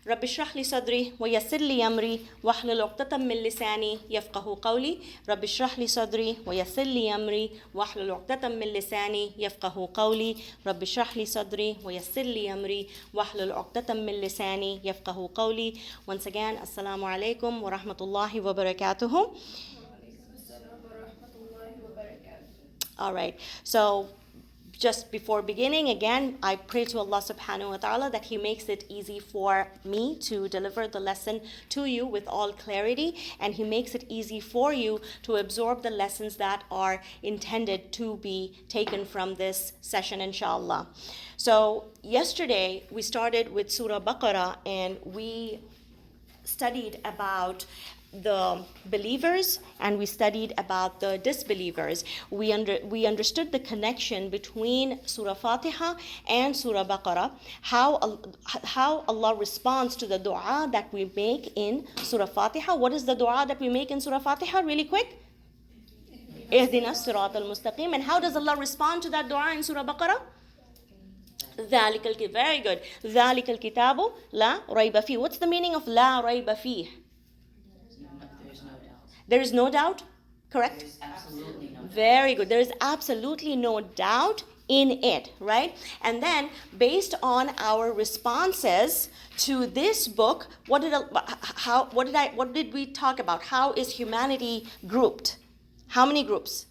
رب اشرح لي صدري ويسر لي أمري واحلل عقدة من لساني يفقه قولي. رب اشرح لي صدري ويسر لي أمري واحلل عقدة من لساني يفقه قولي. رب اشرح لي صدري ويسر لي أمري واحلل عقدة من لساني يفقه قولي. Once again, Assalamu alaikum wa rahmatullahi wa barakatuhu. All right, so just before beginning, again, I pray to Allah subhanahu wa ta'ala that He makes it easy for me to deliver the lesson to you with all clarity, and He makes it easy for you to absorb the lessons that are intended to be taken from this session, inshallah. So yesterday, we started with Surah Baqarah, and we studied about the believers and we studied about the disbelievers. We understood the connection between Surah Fatiha and Surah Baqarah, how Allah responds to the dua that we make in Surah Fatiha. What is the dua that we make in Surah Fatiha? Really quick. Ihdina Sirat al-Mustaqim. And how does Allah respond to that dua in Surah Baqarah? Very good. ذَلِكَ الْكِتَابُ لَا رَيْبَ فِيهِ. What's the meaning of لَا رَيْبَ فِيهِ? There is no doubt, correct? There is absolutely no doubt. Very good. There is absolutely no doubt in it, right? And then, based on our responses to this book, what did we talk about? How is humanity grouped? How many groups?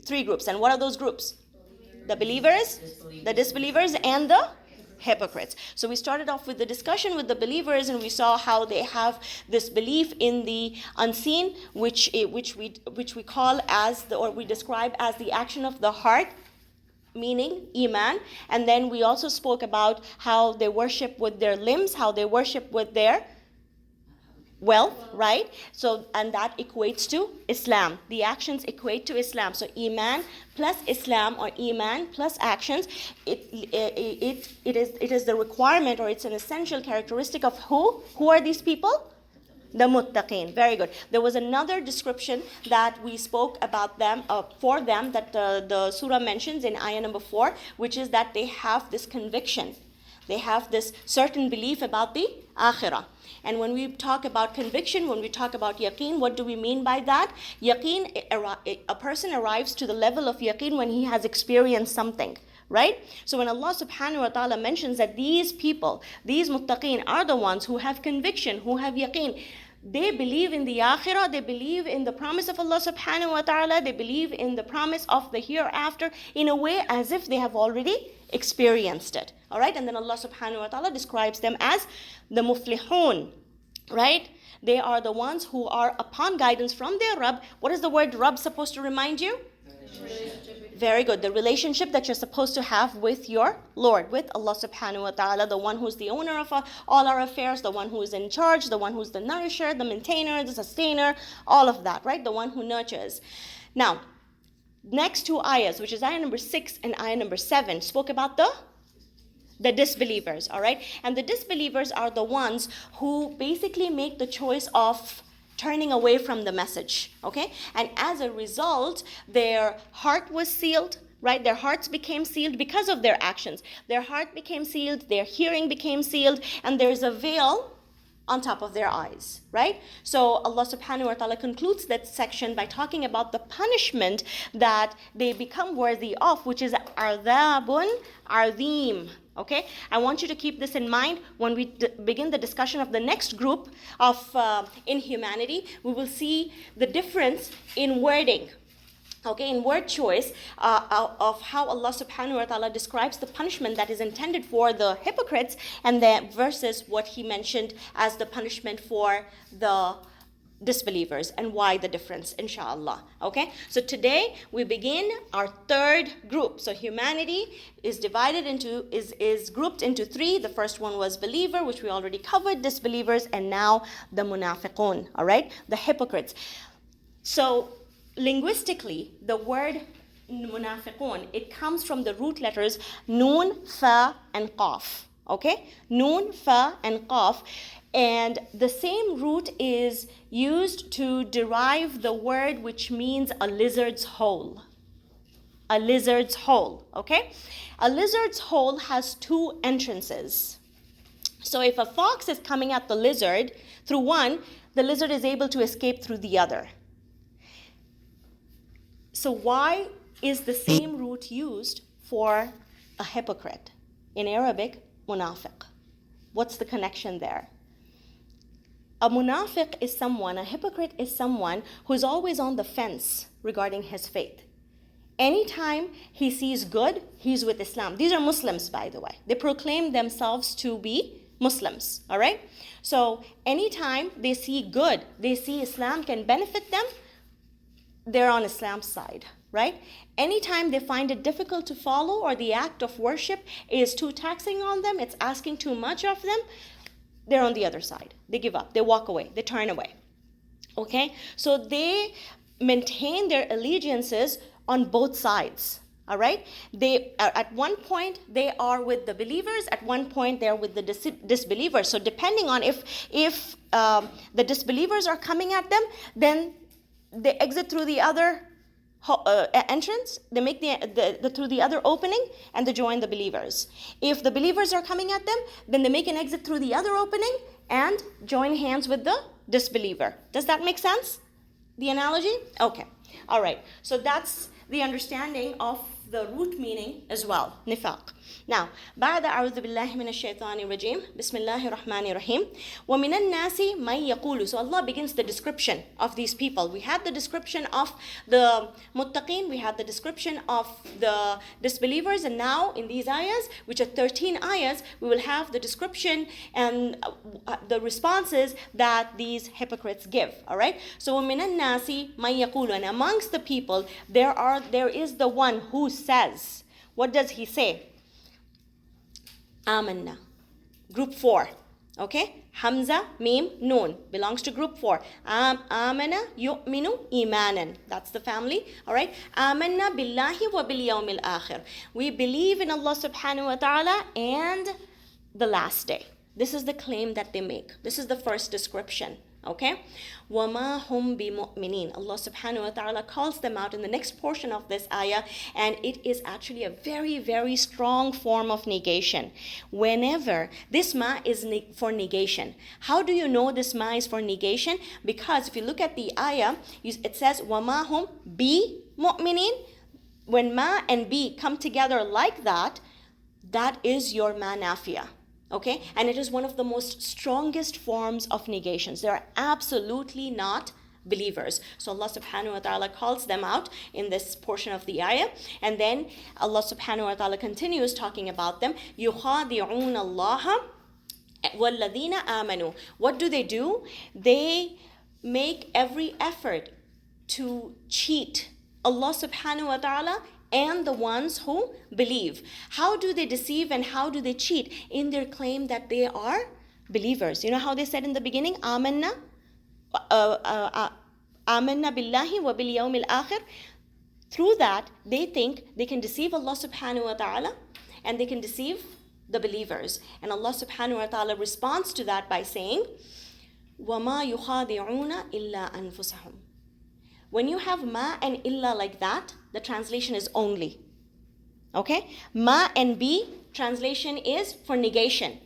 3 groups. And what are those groups? The believers, the disbelievers, and the hypocrites. So we started off with the discussion with the believers, and we saw how they have this belief in the unseen, which we call as we describe as the action of the heart, meaning iman. And then we also spoke about how they worship with their limbs, how they worship with their wealth, right? So, and that equates to Islam. The actions equate to Islam. So iman plus Islam, or iman plus actions, it is the requirement, or it's an essential characteristic of who? Who are these people? The muttaqin. Very good. There was another description that we spoke about them, for them, that the surah mentions in ayah number 4, which is that they have this conviction. They have this certain belief about the akhirah. And when we talk about conviction, when we talk about yaqeen, what do we mean by that? Yaqeen, a person arrives to the level of yaqeen when he has experienced something, right? So when Allah subhanahu wa ta'ala mentions that these people, these muttaqeen, are the ones who have conviction, who have yaqeen, they believe in the akhirah, they believe in the promise of Allah subhanahu wa ta'ala, they believe in the promise of the hereafter in a way as if they have already experienced it. All right, and then Allah subhanahu wa ta'ala describes them as the muflihun, right? They are the ones who are upon guidance from their Rabb. What is the word Rabb supposed to remind you? Very good. The relationship that you're supposed to have with your Lord, with Allah subhanahu wa ta'ala, the one who's the owner of all our affairs, the one who is in charge, the one who's the nourisher, the maintainer, the sustainer, all of that, right? The one who nurtures. Now, next 2 ayahs, which is ayah number 6 and ayah number 7, spoke about the disbelievers, all right? And the disbelievers are the ones who basically make the choice of turning away from the message, okay? And as a result, their heart was sealed, right? Their hearts became sealed because of their actions. Their heart became sealed, their hearing became sealed, and there's a veil on top of their eyes, right? So Allah subhanahu wa ta'ala concludes that section by talking about the punishment that they become worthy of, which is ardhabun ardhim. Okay, I want you to keep this in mind when we begin the discussion of the next group of in humanity. We will see the difference in wording, okay, in word choice of how Allah subhanahu wa ta'ala describes the punishment that is intended for the hypocrites, and then versus what He mentioned as the punishment for the disbelievers, and why the difference, inshallah. Okay, so today we begin our 3rd group. So humanity is divided into is grouped into 3. The first one was believer, which we already covered, disbelievers, and now the munafiqun, all right, the hypocrites. So linguistically, the word munafiqun, it comes from the root letters nun, fa, and qaf. Okay, nun, fa, and qaf. And the same root is used to derive the word which means a lizard's hole. A lizard's hole, okay? A lizard's hole has 2 entrances. So if a fox is coming at the lizard through one, the lizard is able to escape through the other. So why is the same root used for a hypocrite? In Arabic, munafiq. What's the connection there? A munafiq is someone, a hypocrite is someone who's always on the fence regarding his faith. Anytime he sees good, he's with Islam. These are Muslims, by the way. They proclaim themselves to be Muslims, all right? So anytime they see good, they see Islam can benefit them, they're on Islam's side, right? Anytime they find it difficult to follow or the act of worship is too taxing on them, it's asking too much of them, they're on the other side. They give up, they walk away, they turn away, okay? So they maintain their allegiances on both sides, all right? They at one point they are with the believers, at one point they're with the disbelievers. So depending on if the disbelievers are coming at them, then they exit through the other entrance, they make the through the other opening, and they join the believers. If the believers are coming at them, then they make an exit through the other opening and join hands with the disbeliever. Does that make sense? The analogy? Okay. All right. So that's the understanding of the root meaning as well, nifaq. Now, بعد أعوذ بالله من الشيطان الرجيم بسم الله الرحمن الرحيم ومن الناس من يقول. So Allah begins the description of these people. We had the description of the muttaqin, we had the description of the disbelievers, and now in these ayahs, which are 13 ayahs, we will have the description and the responses that these hypocrites give. All right. So ومن الناس من يقول, and amongst the people there is the one who says. What does he say? Amanna. Group 4. Okay? Hamza, Mim, Noon belongs to group 4. Amana, yu'minu, imanan. That's the family. All right? Amanna billahi wa bil yawmil akhir. We believe in Allah subhanahu wa ta'ala and the last day. This is the claim that they make. This is the first description. Okay? وَمَا هُمْ بِمُؤْمِنِينَ. Allah subhanahu wa ta'ala calls them out in the next portion of this ayah, and it is actually a very, very strong form of negation. Whenever this ma is for negation. How do you know this ma is for negation? Because if you look at the ayah, it says وَمَا هُمْ بِمُؤْمِنِينَ. When ma and bi come together like that, that is your ma nafiya. Okay, and it is one of the most strongest forms of negations. They are absolutely not believers. So Allah subhanahu wa ta'ala calls them out in this portion of the ayah. And then Allah subhanahu wa ta'ala continues talking about them. يُخَادِعُونَ اللَّهَ وَالَّذِينَ آمَنُوا. What do? They make every effort to cheat Allah subhanahu wa ta'ala and the ones who believe. How do they deceive and how do they cheat? In their claim that they are believers. You know how they said in the beginning, Amanna billahi wa bil yawmil akhir. Through that, they think they can deceive Allah subhanahu wa ta'ala and they can deceive the believers. And Allah subhanahu wa ta'ala responds to that by saying, وَمَا يُخَادِعُونَ إِلَّا أَنفُسَهُمْ. When you have ma and illa like that, the translation is only. Okay? Ma and bi, translation is for negation.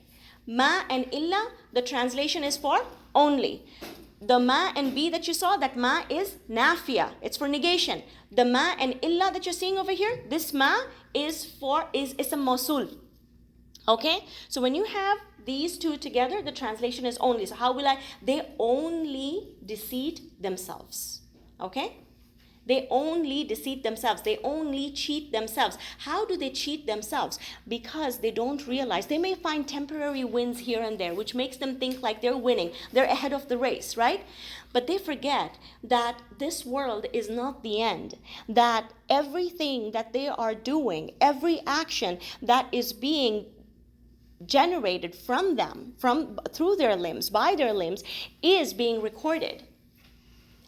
Ma and illa, the translation is for only. The ma and bi that you saw, that ma is nafiya. It's for negation. The ma and illa that you're seeing over here, this ma is a mausul. Okay? So when you have these two together, the translation is only. So how will they only deceit themselves. Okay? They only deceive themselves. They only cheat themselves. How do they cheat themselves? Because they don't realize. They may find temporary wins here and there, which makes them think like they're winning. They're ahead of the race, right? But they forget that this world is not the end. That everything that they are doing, every action that is being generated from them, through their limbs, by their limbs, is being recorded.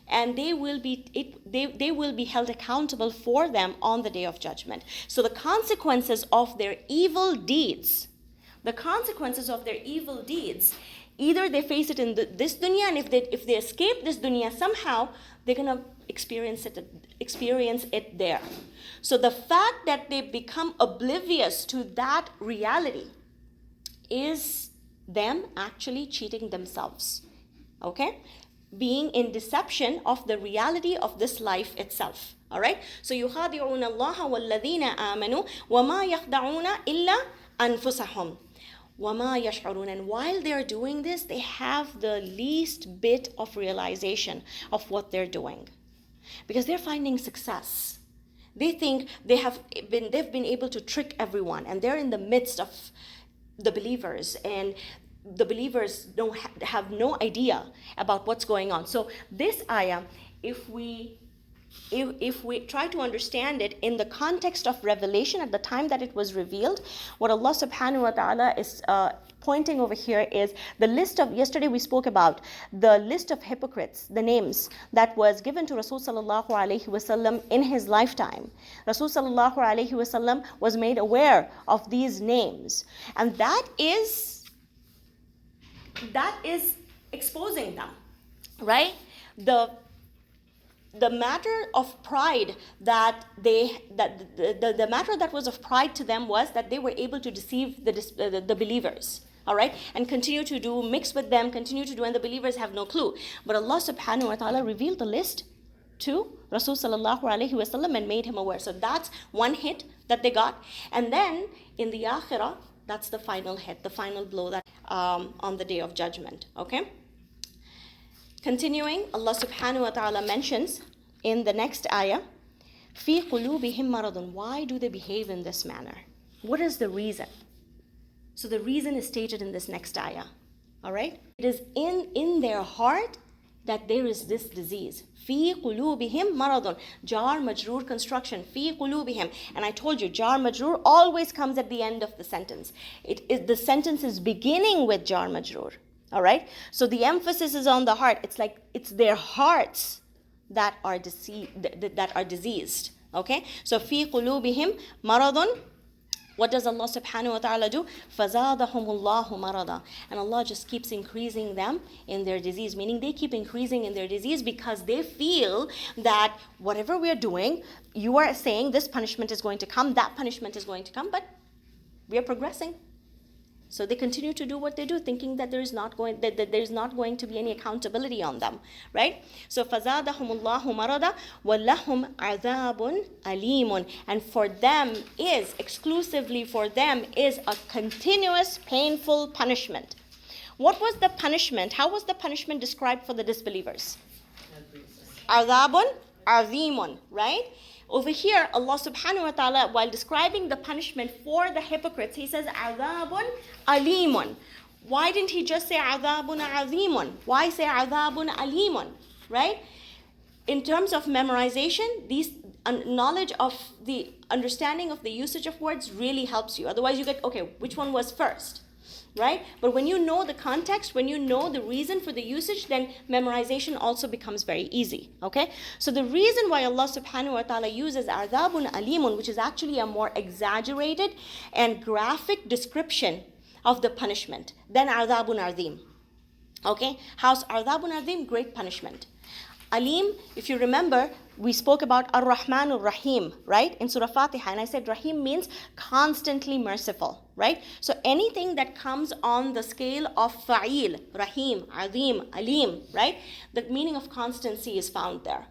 And they will be held accountable for them on the day of judgment. So the consequences of their evil deeds, either they face it in this dunya, and if they escape this dunya somehow, they're gonna experience it there. So the fact that they become oblivious to that reality is them actually cheating themselves. Okay? Being in deception of the reality of this life itself. All right? So يُخَادِعُونَ اللَّهَ وَالَّذِينَ آمَنُوا وَمَا يَخْدَعُونَ إِلَّا أَنفُسَهُمْ وَمَا يَشْعُرُونَ. And while they're doing this, they have the least bit of realization of what they're doing. Because they're finding success. They think they've been able to trick everyone, and they're in the midst of the believers, and the believers don't have no idea about what's going on. So this ayah, if we try to understand it in the context of revelation at the time that it was revealed, what Allah subhanahu wa ta'ala is pointing over here is the list of, yesterday we spoke about the list of hypocrites, the names that was given to Rasul sallallahu alaihi wasallam in his lifetime. Rasul sallallahu alaihi wasallam was made aware of these names, and that is exposing them, right? The matter of pride the matter that was of pride to them was that they were able to deceive the believers, all right, and continue to mix with them, and the believers have no clue. But Allah subhanahu wa ta'ala revealed the list to Rasul sallallahu alaihi wasallam and made him aware. So that's one hit that they got. And then in the akhirah, that's the final hit, the final blow that on the day of judgment. Okay? Continuing, Allah subhanahu wa ta'ala mentions in the next ayah, فِي قُلُوبِهِمْ مَرَضٌ. Why do they behave in this manner? What is the reason? So the reason is stated in this next ayah. All right? It is in their heart that there is this disease. فِي قُلُوبِهِمْ مَرَضٌ. Jar majroor construction. فِي قُلُوبِهِمْ. And I told you, jar majroor always comes at the end of the sentence. The sentence is beginning with jar majroor. All right? So the emphasis is on the heart. It's like it's their hearts that are diseased. Okay? So fi qulubihim maradun. What does Allah subhanahu wa ta'ala do? فَزَادَهُمُ اللَّهُ مَرَضًا. And Allah just keeps increasing them in their disease, meaning they keep increasing in their disease because they feel that whatever we are doing, you are saying this punishment is going to come, that punishment is going to come, but we are progressing. So they continue to do what they do, thinking that there is not going to be any accountability on them, right? So فَزَادَهُمُ اللَّهُ مَرَضًا وَلَهُمْ عَذَابٌ أَلِيمٌ. And exclusively for them is a continuous painful punishment. What was the punishment? How was the punishment described for the disbelievers? عَذَابٌ عَظِيمٌ, right? Over here, Allah subhanahu wa ta'ala, while describing the punishment for the hypocrites, He says, عَذَابٌ أَلِيمٌ. Why didn't He just say عَذَابٌ عَظِيمٌ? Why say عَذَابٌ أَلِيمٌ? Right? In terms of memorization, these knowledge of the understanding of the usage of words really helps you. Otherwise, you get, okay, which one was first? Right? But when you know the context, when you know the reason for the usage, then memorization also becomes very easy. Okay? So the reason why Allah subhanahu wa ta'ala uses a'dhabun alimun, which is actually a more exaggerated and graphic description of the punishment than a'dhabun azim. Okay? How's a'dhabun azim? Great punishment. Alim, if you remember, we spoke about Ar-Rahman Ar-Rahim, right? In Surah Fatiha, and I said Rahim means constantly merciful, right? So anything that comes on the scale of Fa'il, Rahim, Azim, Alim, right? The meaning of constancy is found there.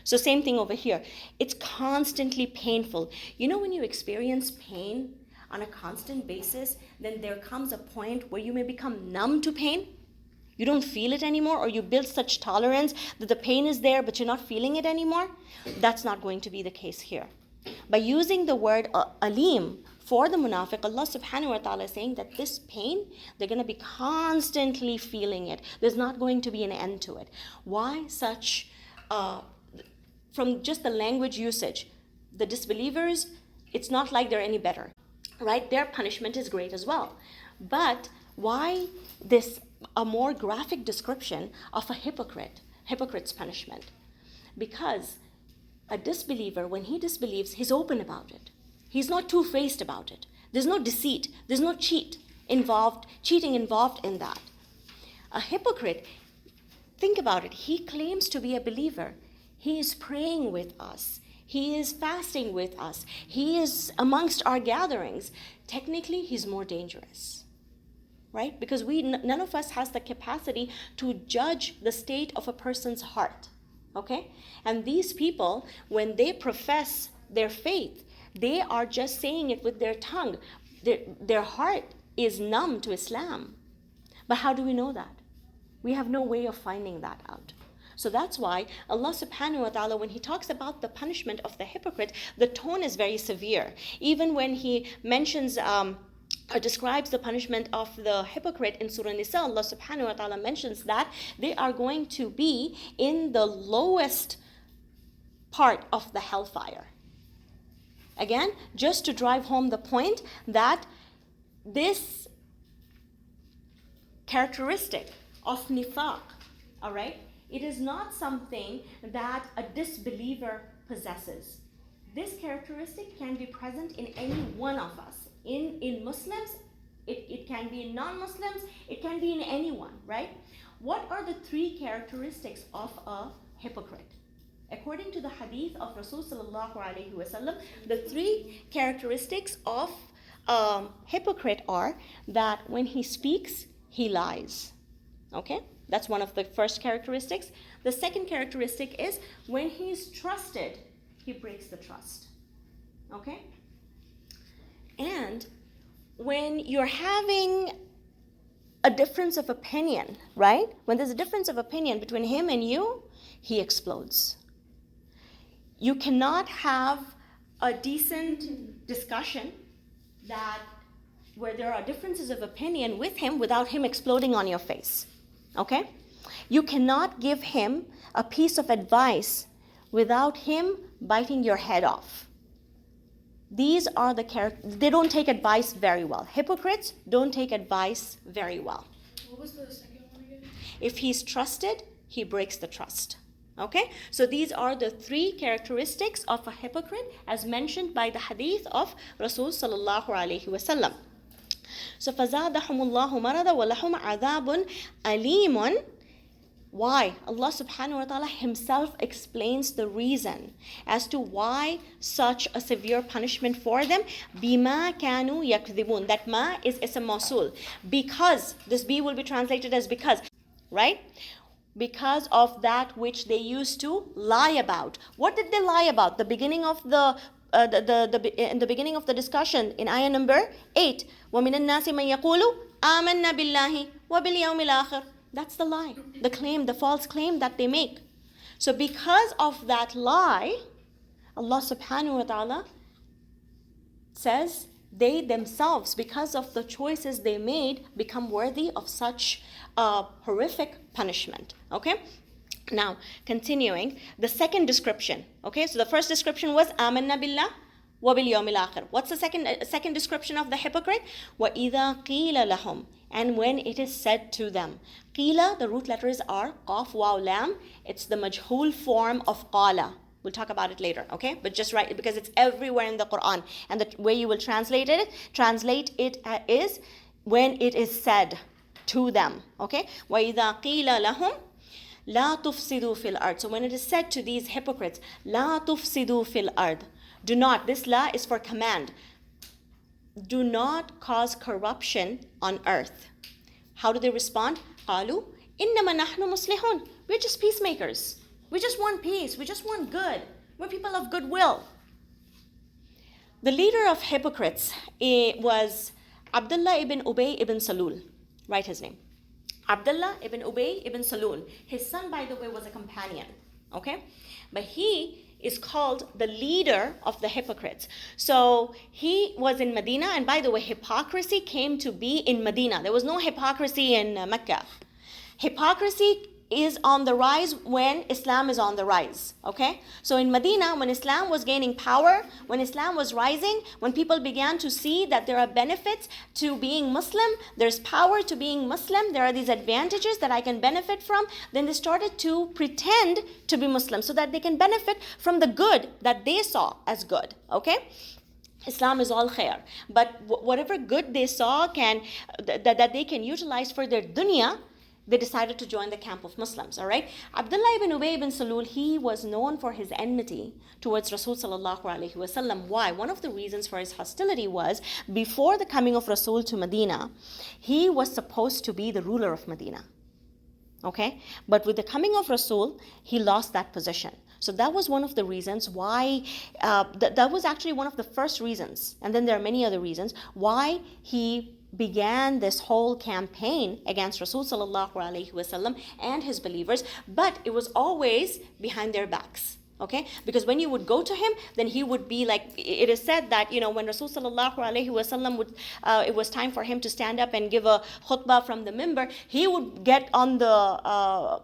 So same thing over here. It's constantly painful. You know when you experience pain on a constant basis, then there comes a point where you may become numb to pain. You don't feel it anymore, or you build such tolerance that the pain is there, but you're not feeling it anymore. That's not going to be the case here. By using the word alim for the munafiq, Allah subhanahu wa ta'ala is saying that this pain, they're going to be constantly feeling it. There's not going to be an end to it. Why such, from just the language usage, the disbelievers, it's not like they're any better, right? Their punishment is great as well. But why a more graphic description of a hypocrite's punishment? Because a disbeliever, when he disbelieves, he's open about it. He's not two-faced about it. There's no deceit. There's no cheating involved in that. A hypocrite, think about it. He claims to be a believer. He is praying with us. He is fasting with us. He is amongst our gatherings. Technically, he's more dangerous. right? Because none of us has the capacity to judge the state of a person's heart, okay? And these people, when they profess their faith, they are just saying it with their tongue. Their heart is numb to Islam. But how do we know that? We have no way of finding that out. So that's why Allah subhanahu wa ta'ala, when He talks about the punishment of the hypocrite, the tone is very severe. Even when He mentions or describes the punishment of the hypocrite in Surah Nisa, Allah subhanahu wa ta'ala mentions that they are going to be in the lowest part of the hellfire. Again, just to drive home the point that this characteristic of nifaq, all right, it is not something that a disbeliever possesses. This characteristic can be present in any one of us. In Muslims, it can be in non-Muslims, it can be in anyone, right? What are the three characteristics of a hypocrite? According to the hadith of Rasul sallallahu alaihi wasallam, the three characteristics of a hypocrite are that when he speaks, he lies. Okay? That's one of the first characteristics. The second characteristic is when he's trusted, he breaks the trust. Okay? And when you're having a difference of opinion, right? When there's a difference of opinion between him and you, he explodes. You cannot have a decent discussion where there are differences of opinion with him without him exploding on your face. Okay? You cannot give him a piece of advice without him biting your head off. These are the characters. They don't take advice very well. Hypocrites don't take advice very well. What was the second one again? If he's trusted, he breaks the trust. Okay? So these are the three characteristics of a hypocrite as mentioned by the hadith of Rasul sallallahu alaihi wasallam. So فَزَادَهُمُ اللَّهُ مَرَضًا وَلَهُمْ عَذَابٌ أَلِيمٌ. Why? Allah subhanahu wa ta'ala Himself explains the reason as to why such a severe punishment for them. بِمَا كَانُوا يَكْذِبُونَ. That ma is ism mawsul. Because, this be will be translated as because, right? Because of that which they used to lie about. What did they lie about? The beginning of in the beginning of the discussion in ayah number 8. وَمِنَ النَّاسِ مَنْ يَقُولُ آمَنَّا بِاللَّهِ وَبِالْيَوْمِ الْآخِرِ. That's the lie, the claim, the false claim that they make. So because of that lie, Allah subhanahu wa ta'ala says they themselves, because of the choices they made, become worthy of such a horrific punishment. Okay? Now, continuing, the second description. Okay, so the first description was آمَنَّا بِاللَّهِ وَبِالْيَوْمِ الْآخِرِ. What's the second description of the hypocrite? وَإِذَا قِيلَ لَهُمْ. And when it is said to them. Qila, the root letters are qaf, waw, lam. It's the majhul form of qala. We'll talk about it later, okay? But just write it because it's everywhere in the Quran. And the way you will translate it is when it is said to them, okay? وَإِذَا قِيلَ لَهُمْ لَا تُفْسِدُوا فِي الْأَرْضِ. So when it is said to these hypocrites, لَا تُفْسِدُوا فِي الْأَرْضِ. Do not, this la is for command. Do not cause corruption on earth. How do they respond? قالوا إنما نحن مصلحون. We're just peacemakers. We just want peace. We just want good. We're people of goodwill. The leader of hypocrites was Abdullah ibn Ubay ibn Salul. Write his name. Abdullah ibn Ubay ibn Salul. His son, by the way, was a companion. Okay? But he is called the leader of the hypocrites. So he was in Medina, and by the way, hypocrisy came to be in Medina. There was no hypocrisy in Mecca. Hypocrisy is on the rise when Islam is on the rise, okay? So in Medina, when Islam was gaining power, when Islam was rising, when people began to see that there are benefits to being Muslim, there's power to being Muslim, there are these advantages that I can benefit from, then they started to pretend to be Muslim so that they can benefit from the good that they saw as good, okay? Islam is all khair, but whatever good they saw that they can utilize for their dunya, they decided to join the camp of Muslims, all right? Abdullah ibn Ubay ibn Salul, he was known for his enmity towards Rasul sallallahu alaihi wasallam. Why? One of the reasons for his hostility was, before the coming of Rasul to Medina, he was supposed to be the ruler of Medina, okay? But with the coming of Rasul, he lost that position. So that was one of the reasons why, that was actually one of the first reasons, and then there are many other reasons, why he began this whole campaign against Rasul sallallahu alaihi wasallam and his believers, but it was always behind their backs. Okay, because when you would go to him, then he would be like, it is said that, when Rasul sallallahu alaihi wasallam would, it was time for him to stand up and give a khutbah from the mimbar, he would get on the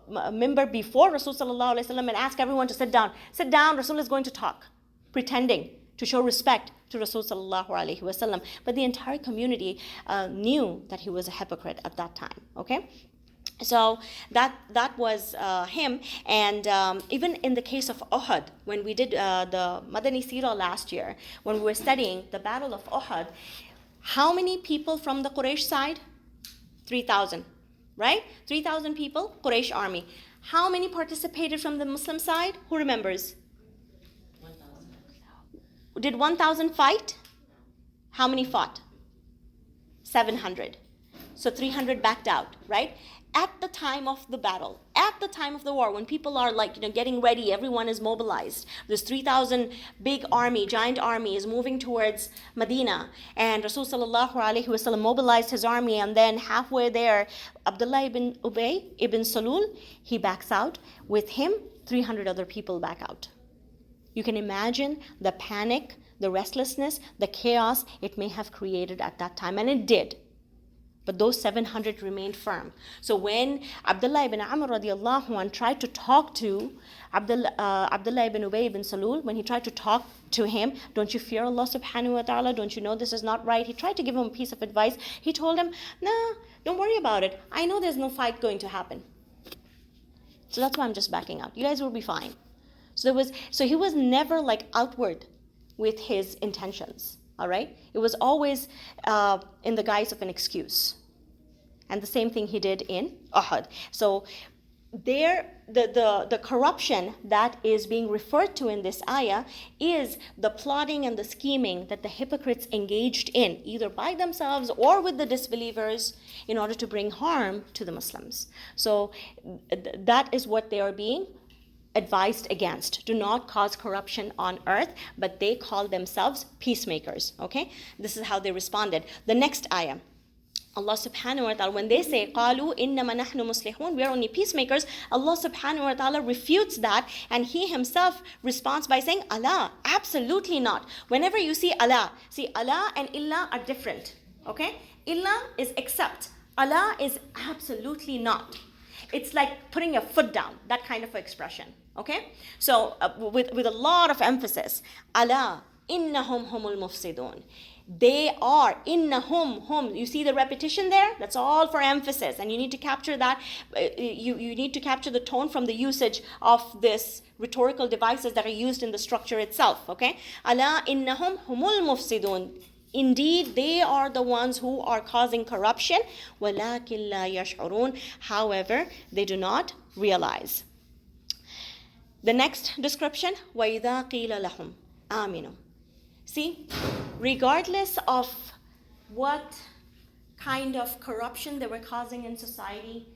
mimbar before Rasul sallallahu alaihi wasallam and ask everyone to sit down. Sit down, Rasul is going to talk, pretending to show respect to Rasul sallallahu alaihi wasallam. But the entire community knew that he was a hypocrite at that time. Okay. So that was him. And even in the case of Uhud, when we did the Madani Sirah last year, when we were studying the Battle of Uhud, how many people from the Quraysh side? 3,000, right? 3,000 people, Quraysh army. How many participated from the Muslim side? Who remembers? 1,000. Did 1,000 fight? How many fought? 700. So 300 backed out, right? At the time of the battle, at the time of the war, when people are getting ready, everyone is mobilized. This 3,000 big army, giant army is moving towards Medina, and Rasul sallallahu alaihi wasallam mobilized his army, and then halfway there, Abdullah ibn Ubay ibn Salul, he backs out. With him, 300 other people back out. You can imagine the panic, the restlessness, the chaos it may have created at that time, and it did. But those 700 remained firm. So when Abdullah ibn Amr radiallahu anh tried to talk to Abdullah ibn Ubay ibn Salul, when he tried to talk to him, don't you fear Allah subhanahu wa ta'ala? Don't you know this is not right? He tried to give him a piece of advice. He told him, no, don't worry about it. I know there's no fight going to happen. So that's why I'm just backing out. You guys will be fine. So he was never outward with his intentions. All right? It was always in the guise of an excuse. And the same thing he did in Uhud. So the corruption that is being referred to in this ayah is the plotting and the scheming that the hypocrites engaged in, either by themselves or with the disbelievers, in order to bring harm to the Muslims. So that is what they are being advised against. Do not cause corruption on earth, but they call themselves peacemakers. Okay? This is how they responded. The next ayah, Allah subhanahu wa ta'ala, when they say, قَالُوا إِنَّمَا نَحْنُ مُصْلِحُونَ, we are only peacemakers, Allah subhanahu wa ta'ala refutes that, and He Himself responds by saying, Allah, absolutely not. Whenever you see Allah and illa are different. Okay? Illa is except. Allah is absolutely not. It's like putting your foot down, that kind of expression. Okay? So with a lot of emphasis, Allah, innahum humul mufsidun. They are, innahum, hum. You see the repetition there? That's all for emphasis. And you need to capture that. You need to capture the tone from the usage of this rhetorical devices that are used in the structure itself. Okay? Allah, innahum humul mufsidun. Indeed, they are the ones who are causing corruption. وَلَكِنْ لَا يَشْعُرُونَ. However, they do not realize. The next description, وَإِذَا قِيلَ لَهُمْ آمِنُوا. See, regardless of what kind of corruption they were causing in society,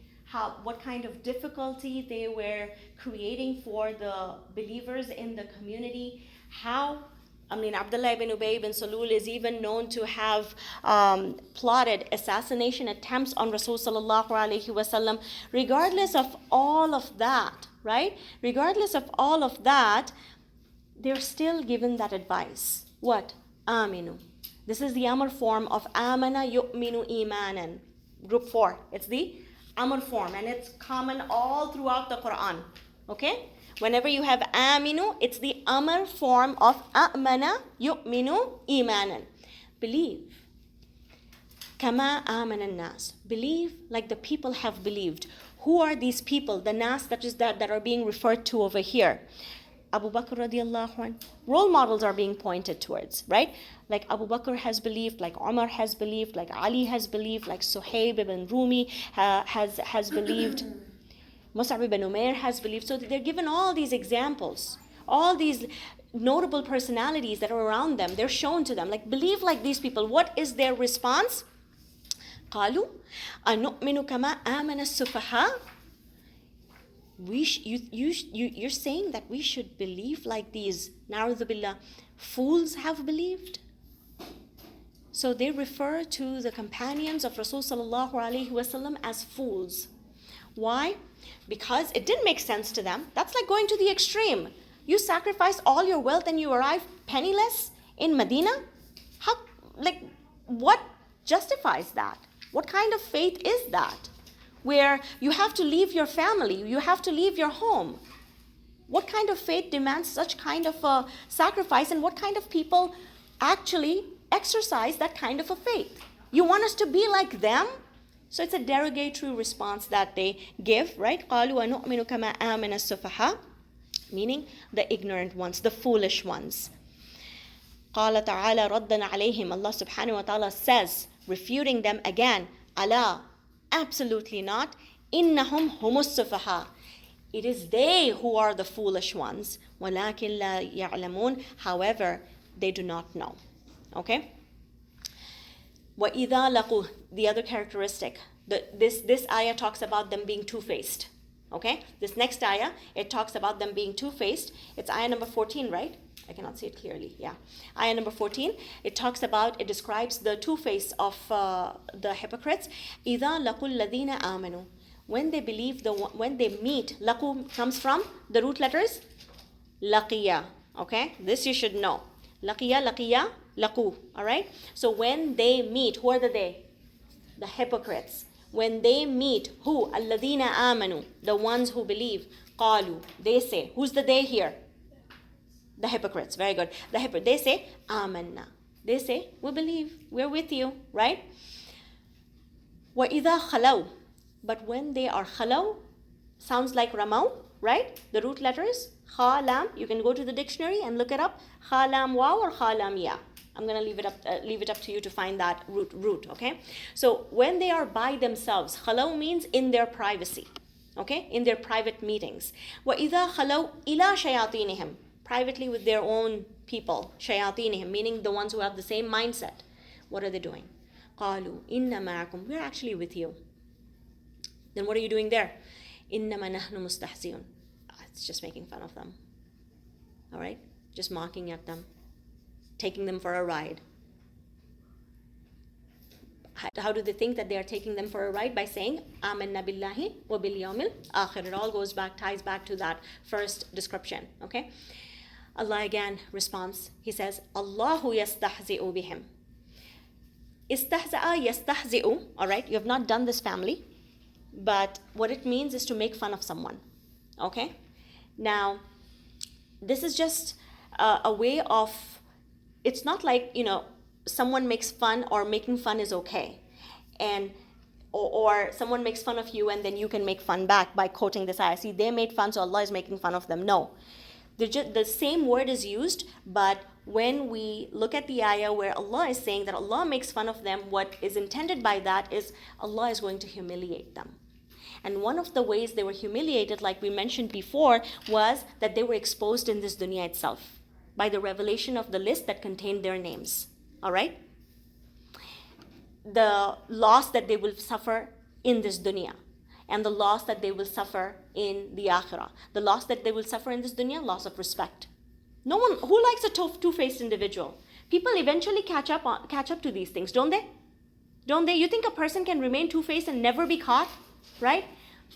what kind of difficulty they were creating for the believers in the community, Abdullah ibn Ubay ibn Salul is even known to have plotted assassination attempts on Rasul sallallahu alaihi wasallam. Regardless of all of that, right? Regardless of all of that, they're still given that advice. What? Aminu. This is the Amr form of Amana yu'minu imanan. Group 4. It's the Amr form, and it's common all throughout the Quran. Okay? Whenever you have aminu, it's the amr form of amana yu'minu imanan. Believe. Kama amana nas. Believe like the people have believed. Who are these people? The nas that are being referred to over here. Abu Bakr radiallahu anh. Role models are being pointed towards, right? Like Abu Bakr has believed, like Umar has believed, like Ali has believed, like Suhaib ibn Rumi has believed, Mus'ab ibn Umair has believed. So they're given all these examples, all these notable personalities that are around them. They're shown to them, like believe like these people. What is their response? قالوا أنؤمن كما آمن السفهاء. You're saying that we should believe like these, na'udhu billah, fools have believed? So they refer to the companions of Rasul sallallahu alaihi wasallam as fools. Why? Because it didn't make sense to them. That's like going to the extreme. You sacrifice all your wealth and you arrive penniless in Medina? How, like, what justifies that? What kind of faith is that? Where you have to leave your family, you have to leave your home. What kind of faith demands such kind of a sacrifice, and what kind of people actually exercise that kind of a faith? You want us to be like them? So it's a derogatory response that they give, right? قَالُوا وَنُؤْمِنُ كَمَا آمَنَ السُّفَهَاءُ, meaning the ignorant ones, the foolish ones. قَالَ تَعَالَى رَدًّا عَلَيْهِمْ, Allah subhanahu wa ta'ala says, refuting them again, Allah, absolutely not. إِنَّهُمْ هُمُ السُّفَهَاءُ, it is they who are the foolish ones. وَلَكِنْ لَا يَعْلَمُونَ, however, they do not know. Okay? وَإِذَا لَقُوا, the other characteristic. This ayah talks about them being two-faced. Okay? This next ayah, it talks about them being two-faced. It's ayah number 14, right? I cannot see it clearly. Yeah. Ayah number 14, it describes the two-face of the hypocrites. إِذَا لَقُوا الَّذِينَ آمَنُوا, when they believe, when they meet. Laqu comes from the root letters laqiya. Okay? This you should know. Laqiya, laqu. Alright? So when they meet, who are the they? The hypocrites. When they meet, who? Alladina amanu, the ones who believe. Qalu, they say. Who's the they here? The hypocrites. Very good. They say, amanna. They say, we believe. We're with you. Right? Wa idha khalaw. But when they are khalaw, sounds like ramaw, right? The root letters, kha, lam. You can go to the dictionary and look it up. Kha, lam, waw, or kha, lam, ya. I'm going to leave it up to you to find that root, okay? So when they are by themselves, khalaw means in their privacy, okay? In their private meetings. وَإِذَا خَلَوْا إِلَى شَيَاطِينِهِمْ, privately with their own people, shayatinihim, meaning the ones who have the same mindset. What are they doing? قَالُوا إِنَّ مَعَكُمْ, we're actually with you. Then what are you doing there? إِنَّمَا نَحْنُ مُسْتَحْزِيُونَ, it's just making fun of them. All right? Just mocking at them. Taking them for a ride. How do they think that they are taking them for a ride? By saying, Amanna billahi wa bil yawmil akhir. It all ties back to that first description. Okay? Allah again responds. He says, Allahu yastahzi'u bihim. Istahza'a yastahzi'u. Alright, you have not done this, family. But what it means is to make fun of someone. Okay? Now, this is just a way of, it's not like, someone makes fun or making fun is okay. Or someone makes fun of you and then you can make fun back by quoting this ayah. See, they made fun, so Allah is making fun of them. No. The same word is used, but when we look at the ayah where Allah is saying that Allah makes fun of them, what is intended by that is Allah is going to humiliate them. And one of the ways they were humiliated, like we mentioned before, was that they were exposed in this dunya itself by the revelation of the list that contained their names. All right? The loss that they will suffer in this dunya, and the loss that they will suffer in the akhirah. The loss that they will suffer in this dunya, loss of respect. No one who likes a two-faced individual. People eventually catch up to these things, don't they? Don't they? You think a person can remain two-faced and never be caught, right?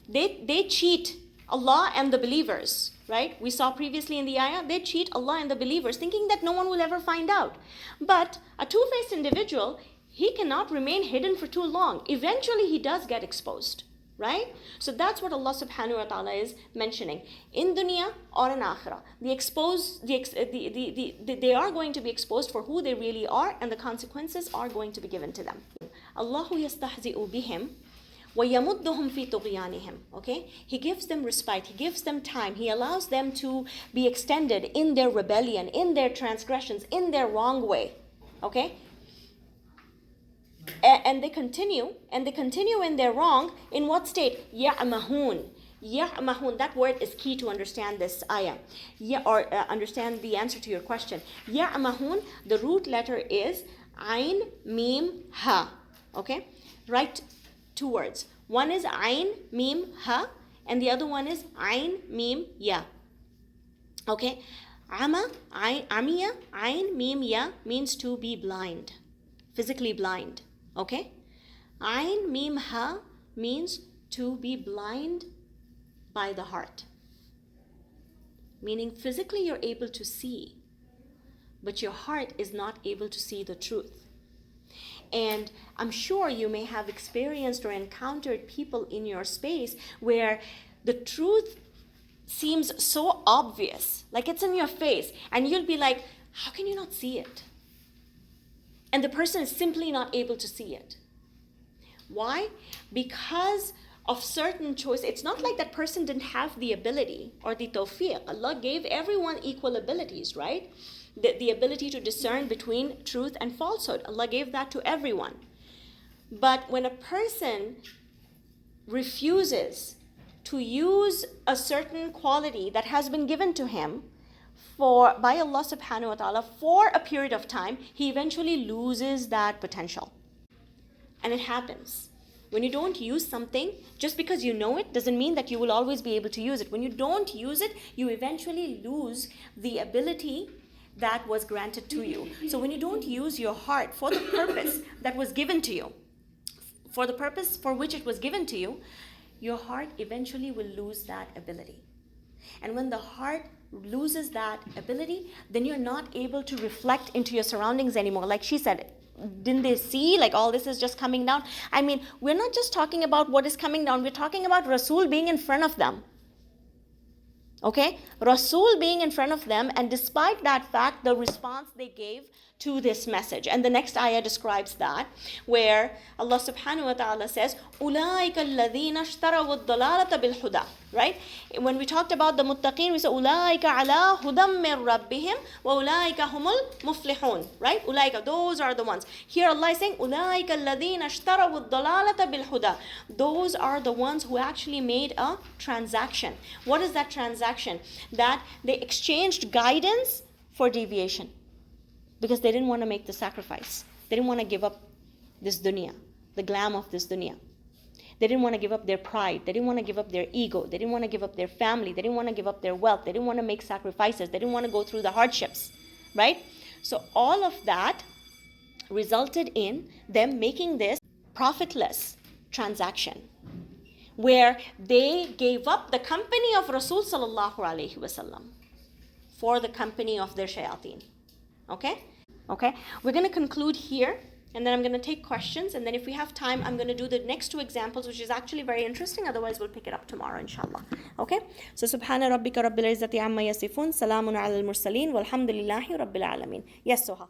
They cheat Allah and the believers, right? We saw previously in the ayah, they cheat Allah and the believers, thinking that no one will ever find out. But a two-faced individual, he cannot remain hidden for too long. Eventually, he does get exposed, right? So that's what Allah subhanahu wa ta'ala is mentioning. In dunya or in akhirah, they are going to be exposed for who they really are, and the consequences are going to be given to them. Allahu yastahzi'u bihim وَيَمُدُّهُمْ فِي طُغْيَانِهِمْ. Okay? He gives them respite. He gives them time. He allows them to be extended in their rebellion, in their transgressions, in their wrong way. Okay? And they continue in their wrong. In what state? يَعْمَهُونَ. يَعْمَهُونَ. That word is key to understand this ayah. Understand the answer to your question. يَعْمَهُونَ. The root letter is Ain, Mim, Ha. Okay? Write two words. One is Ain, Mim, Ha. And the other one is Ain, Mim, Ya. Okay? Amiya, Ain, Mim, Ya means to be blind. Physically blind. Okay? Ain, Mim, Ha means to be blind by the heart. Meaning physically you're able to see, but your heart is not able to see the truth. And I'm sure you may have experienced or encountered people in your space where the truth seems so obvious, like it's in your face, and you'll be like, how can you not see it? And the person is simply not able to see it. Why? Because of certain choice. It's not like that person didn't have the ability or the tawfiq. Allah gave everyone equal abilities, right? The ability to discern between truth and falsehood. Allah gave that to everyone. But when a person refuses to use a certain quality that has been given to him by Allah subhanahu wa ta'ala for a period of time, he eventually loses that potential. And it happens. When you don't use something, just because you know it doesn't mean that you will always be able to use it. When you don't use it, you eventually lose the ability that was granted to you. So when you don't use your heart for the purpose that was given to you, for the purpose for which it was given to you, your heart eventually will lose that ability. And when the heart loses that ability, then you're not able to reflect into your surroundings anymore. Like she said, didn't they see like all this is just coming down? I mean, we're not just talking about what is coming down. We're talking about Rasul being in front of them. Okay? Rasul being in front of them, and despite that fact, the response they gave to this message. And the next ayah describes that, where Allah subhanahu wa ta'ala says, أُولَٰئِكَ الَّذِينَ اشْتَرَوُا الضَّلَالَةَ بِالْهُدَى. Right? When we talked about the muttaqeen, we said, أُولَٰئِكَ عَلَىٰ هُدًى مِّن رَبِّهِمْ وَأُولَٰئِكَ هُمُ الْمُفْلِحُونَ. Right? أُولَٰئِكَ, those are the ones. Here Allah is saying, أُولَٰئِكَ الَّذِينَ اشْتَرَوُا الضَّلَالَةَ بِالْهُدَى. Those are the ones who actually made a transaction. What is that transaction? That they exchanged guidance for deviation. Because they didn't want to make the sacrifice. They didn't want to give up this dunya, the glam of this dunya. They didn't want to give up their pride. They didn't want to give up their ego. They didn't want to give up their family. They didn't want to give up their wealth. They didn't want to make sacrifices. They didn't want to go through the hardships, right? So all of that resulted in them making this profitless transaction, where they gave up the company of Rasul sallallahu alaihi wasallam for the company of their shayateen. Okay? We're going to conclude here, and then I'm going to take questions, and then if we have time, I'm going to do the next two examples, which is actually very interesting. Otherwise, we'll pick it up tomorrow, inshallah. Okay? So, Subhana Rabbika Rabbil Izzati Amma Yasifun, Salamun ala al-Mursaleen, Walhamdulillahi Rabbil Alameen. Yes, Soha.